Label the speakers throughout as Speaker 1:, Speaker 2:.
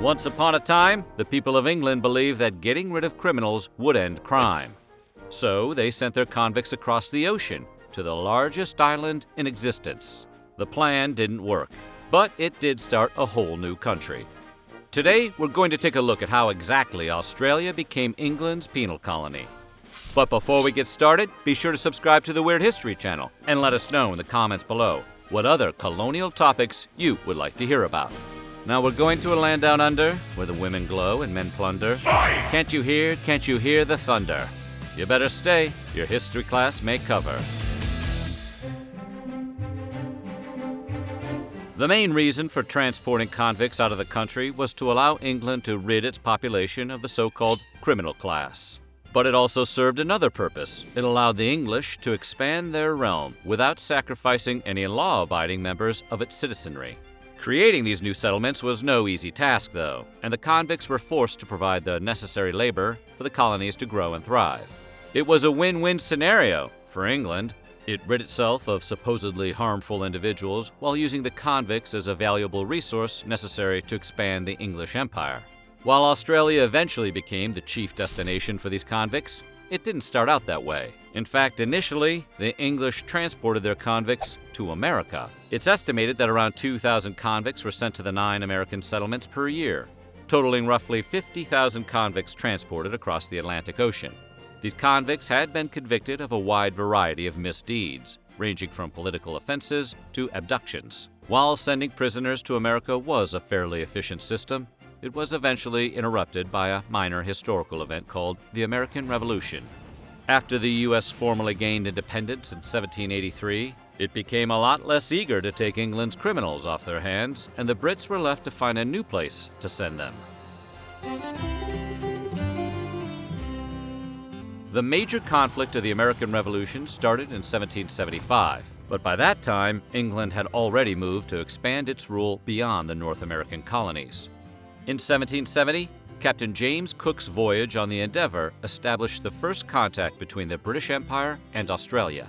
Speaker 1: Once upon a time, the people of England believed that getting rid of criminals would end crime. So they sent their convicts across the ocean to the largest island in existence. The plan didn't work, but it did start a whole new country. Today, we're going to take a look at how exactly Australia became England's penal colony. But before we get started, be sure to subscribe to the Weird History channel and let us know in the comments below what other colonial topics you would like to hear about. Now we're going to a land down under where the women glow and men plunder. Can't you hear the thunder? You better stay, your history class may cover. The main reason for transporting convicts out of the country was to allow England to rid its population of the so-called criminal class. But it also served another purpose. It allowed the English to expand their realm without sacrificing any law-abiding members of its citizenry. Creating these new settlements was no easy task, though, and the convicts were forced to provide the necessary labor for the colonies to grow and thrive. It was a win-win scenario for England. It rid itself of supposedly harmful individuals while using the convicts as a valuable resource necessary to expand the English Empire. While Australia eventually became the chief destination for these convicts, it didn't start out that way. In fact, initially, the English transported their convicts to America. It's estimated that around 2,000 convicts were sent to the 9 American settlements per year, totaling roughly 50,000 convicts transported across the Atlantic Ocean. These convicts had been convicted of a wide variety of misdeeds, ranging from political offenses to abductions. While sending prisoners to America was a fairly efficient system, it was eventually interrupted by a minor historical event called the American Revolution. After the U.S. formally gained independence in 1783, it became a lot less eager to take England's criminals off their hands, and the Brits were left to find a new place to send them. The major conflict of the American Revolution started in 1775, but by that time, England had already moved to expand its rule beyond the North American colonies. In 1770, Captain James Cook's voyage on the Endeavour established the first contact between the British Empire and Australia.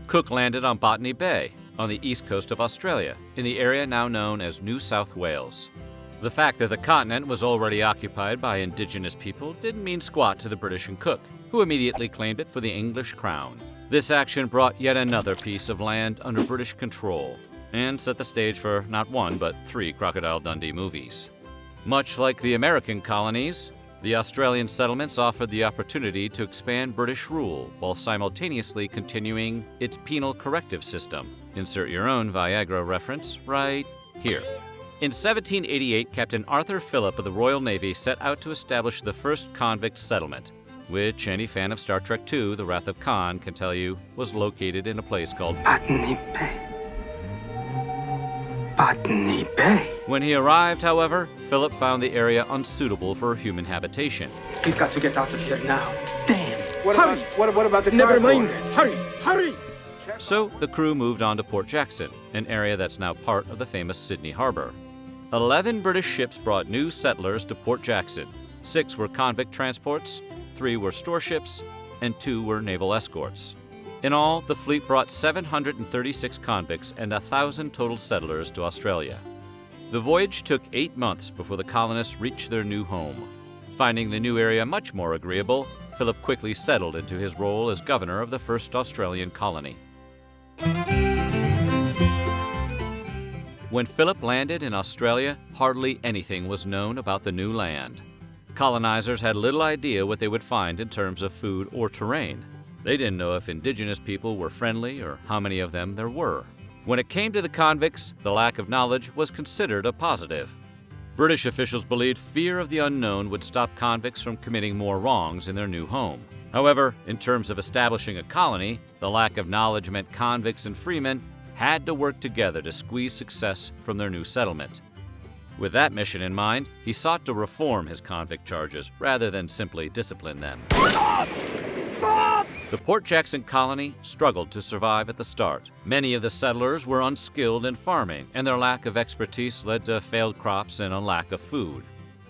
Speaker 1: Cook landed on Botany Bay, on the east coast of Australia, in the area now known as New South Wales. The fact that the continent was already occupied by indigenous people didn't mean squat to the British and Cook, who immediately claimed it for the English crown. This action brought yet another piece of land under British control, and set the stage for not one but 3 Crocodile Dundee movies. Much like the American colonies, the Australian settlements offered the opportunity to expand British rule while simultaneously continuing its penal corrective system. Insert your own Viagra reference right here. In 1788, Captain Arthur Phillip of the Royal Navy set out to establish the first convict settlement, which any fan of Star Trek II, The Wrath of Khan, can tell you was located in a place called
Speaker 2: Botany Bay. Botany Bay.
Speaker 1: When he arrived, however, Philip found the area unsuitable for human habitation.
Speaker 2: We've got to get out of here now. Damn!
Speaker 3: Hurry! What about the
Speaker 2: Never
Speaker 3: cargo?
Speaker 2: mind it. Hurry! Hurry!
Speaker 1: So the crew moved on to Port Jackson, an area that's now part of the famous Sydney Harbor. 11 British ships brought new settlers to Port Jackson. 6 were convict transports, 3 were store ships, and 2 were naval escorts. In all, the fleet brought 736 convicts and 1,000 total settlers to Australia. The voyage took 8 months before the colonists reached their new home. Finding the new area much more agreeable, Philip quickly settled into his role as governor of the first Australian colony. When Philip landed in Australia, hardly anything was known about the new land. Colonizers had little idea what they would find in terms of food or terrain. They didn't know if indigenous people were friendly or how many of them there were. When it came to the convicts, the lack of knowledge was considered a positive. British officials believed fear of the unknown would stop convicts from committing more wrongs in their new home. However, in terms of establishing a colony, the lack of knowledge meant convicts and freemen had to work together to squeeze success from their new settlement. With that mission in mind, he sought to reform his convict charges rather than simply discipline them. The Port Jackson colony struggled to survive at the start. Many of the settlers were unskilled in farming, and their lack of expertise led to failed crops and a lack of food.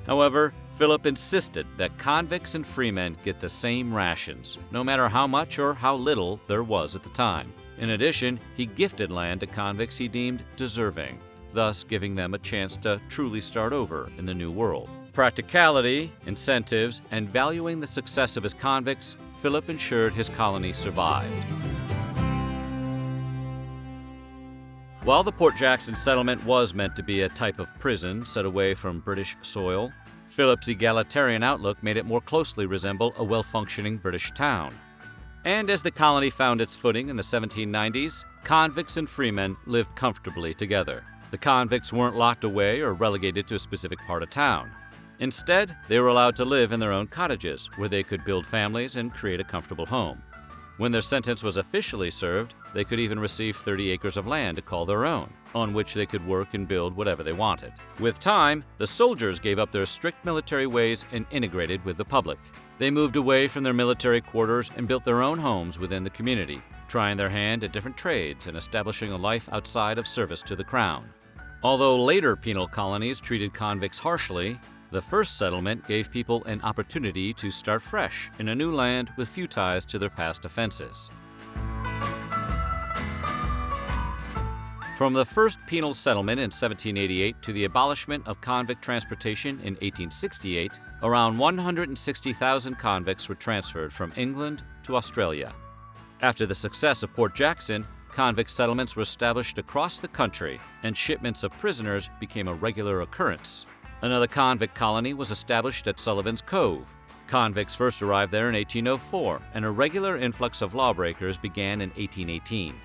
Speaker 1: However, Philip insisted that convicts and freemen get the same rations, no matter how much or how little there was at the time. In addition, he gifted land to convicts he deemed deserving. thus giving them a chance to truly start over in the New World. Practicality, incentives, and valuing the success of his convicts, Philip ensured his colony survived. While the Port Jackson settlement was meant to be a type of prison set away from British soil, Philip's egalitarian outlook made it more closely resemble a well-functioning British town. And as the colony found its footing in the 1790s, convicts and freemen lived comfortably together. The convicts weren't locked away or relegated to a specific part of town. Instead, they were allowed to live in their own cottages, where they could build families and create a comfortable home. When their sentence was officially served, they could even receive 30 acres of land to call their own, on which they could work and build whatever they wanted. With time, the soldiers gave up their strict military ways and integrated with the public. They moved away from their military quarters and built their own homes within the community, trying their hand at different trades and establishing a life outside of service to the crown. Although later penal colonies treated convicts harshly, the first settlement gave people an opportunity to start fresh in a new land with few ties to their past offenses. From the first penal settlement in 1788 to the abolishment of convict transportation in 1868, around 160,000 convicts were transferred from England to Australia. After the success of Port Jackson, convict settlements were established across the country, and shipments of prisoners became a regular occurrence. Another convict colony was established at Sullivan's Cove. Convicts first arrived there in 1804, and a regular influx of lawbreakers began in 1818.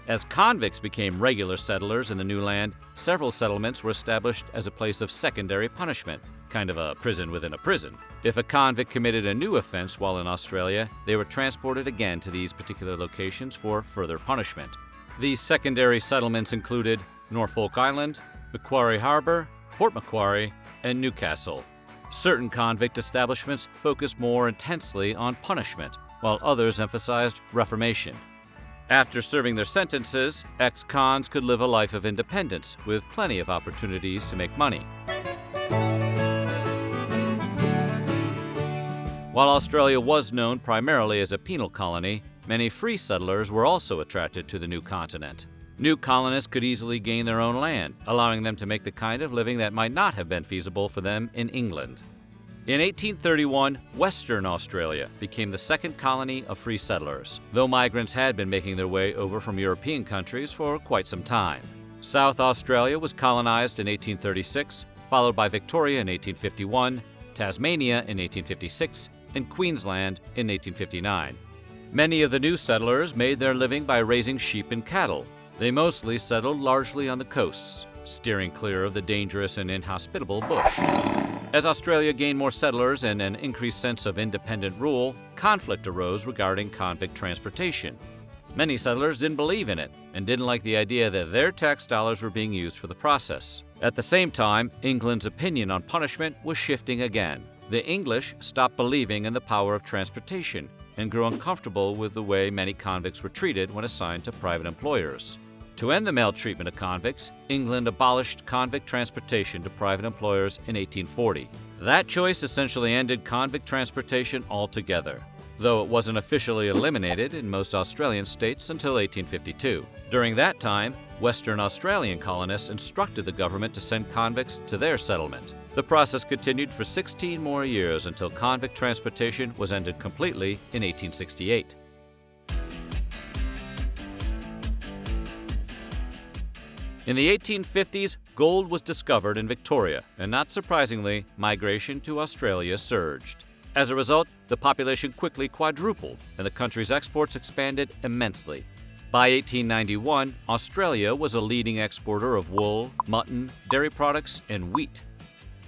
Speaker 1: As convicts became regular settlers in the new land, several settlements were established as a place of secondary punishment, kind of a prison within a prison. If a convict committed a new offense while in Australia, they were transported again to these particular locations for further punishment. These secondary settlements included Norfolk Island, Macquarie Harbour, Port Macquarie, and Newcastle. Certain convict establishments focused more intensely on punishment, while others emphasized reformation. After serving their sentences, ex-cons could live a life of independence with plenty of opportunities to make money. While Australia was known primarily as a penal colony, many free settlers were also attracted to the new continent. New colonists could easily gain their own land, allowing them to make the kind of living that might not have been feasible for them in England. In 1831, Western Australia became the second colony of free settlers, though migrants had been making their way over from European countries for quite some time. South Australia was colonized in 1836, followed by Victoria in 1851, Tasmania in 1856, and Queensland in 1859. Many of the new settlers made their living by raising sheep and cattle. They mostly settled largely on the coasts, steering clear of the dangerous and inhospitable bush. As Australia gained more settlers and an increased sense of independent rule, conflict arose regarding convict transportation. Many settlers didn't believe in it and didn't like the idea that their tax dollars were being used for the process. At the same time, England's opinion on punishment was shifting again. The English stopped believing in the power of transportation and grew uncomfortable with the way many convicts were treated when assigned to private employers. To end the maltreatment of convicts, England abolished convict transportation to private employers in 1840. That choice essentially ended convict transportation altogether, though it wasn't officially eliminated in most Australian states until 1852. During that time, Western Australian colonists instructed the government to send convicts to their settlement. The process continued for 16 more years until convict transportation was ended completely in 1868. In the 1850s, gold was discovered in Victoria, and not surprisingly, migration to Australia surged. As a result, the population quickly quadrupled, and the country's exports expanded immensely. By 1891, Australia was a leading exporter of wool, mutton, dairy products, and wheat.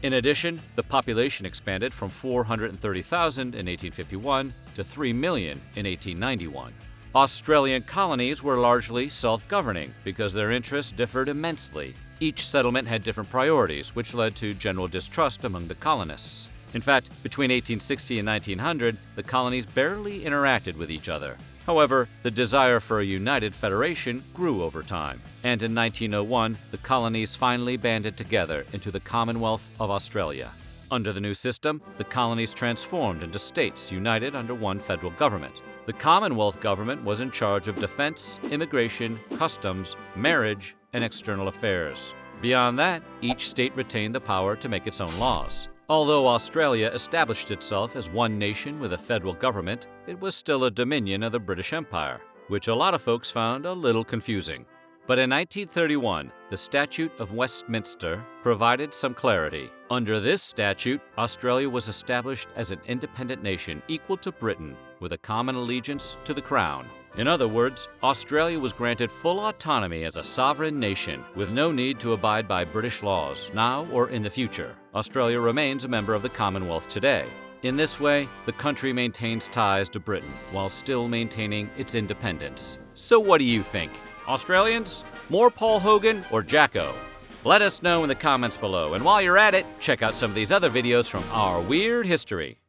Speaker 1: In addition, the population expanded from 430,000 in 1851 to 3 million in 1891. Australian colonies were largely self-governing because their interests differed immensely. Each settlement had different priorities, which led to general distrust among the colonists. In fact, between 1860 and 1900, the colonies barely interacted with each other. However, the desire for a united federation grew over time, and in 1901, the colonies finally banded together into the Commonwealth of Australia. Under the new system, the colonies transformed into states united under one federal government. The Commonwealth government was in charge of defense, immigration, customs, marriage, and external affairs. Beyond that, each state retained the power to make its own laws. Although Australia established itself as one nation with a federal government, it was still a dominion of the British Empire, which a lot of folks found a little confusing. But in 1931, the Statute of Westminster provided some clarity. Under this statute, Australia was established as an independent nation equal to Britain, with a common allegiance to the Crown. In other words, Australia was granted full autonomy as a sovereign nation, with no need to abide by British laws, now or in the future. Australia remains a member of the Commonwealth today. In this way, the country maintains ties to Britain, while still maintaining its independence. So what do you think? Australians? More Paul Hogan or Jacko? Let us know in the comments below, and while you're at it, check out some of these other videos from our weird history.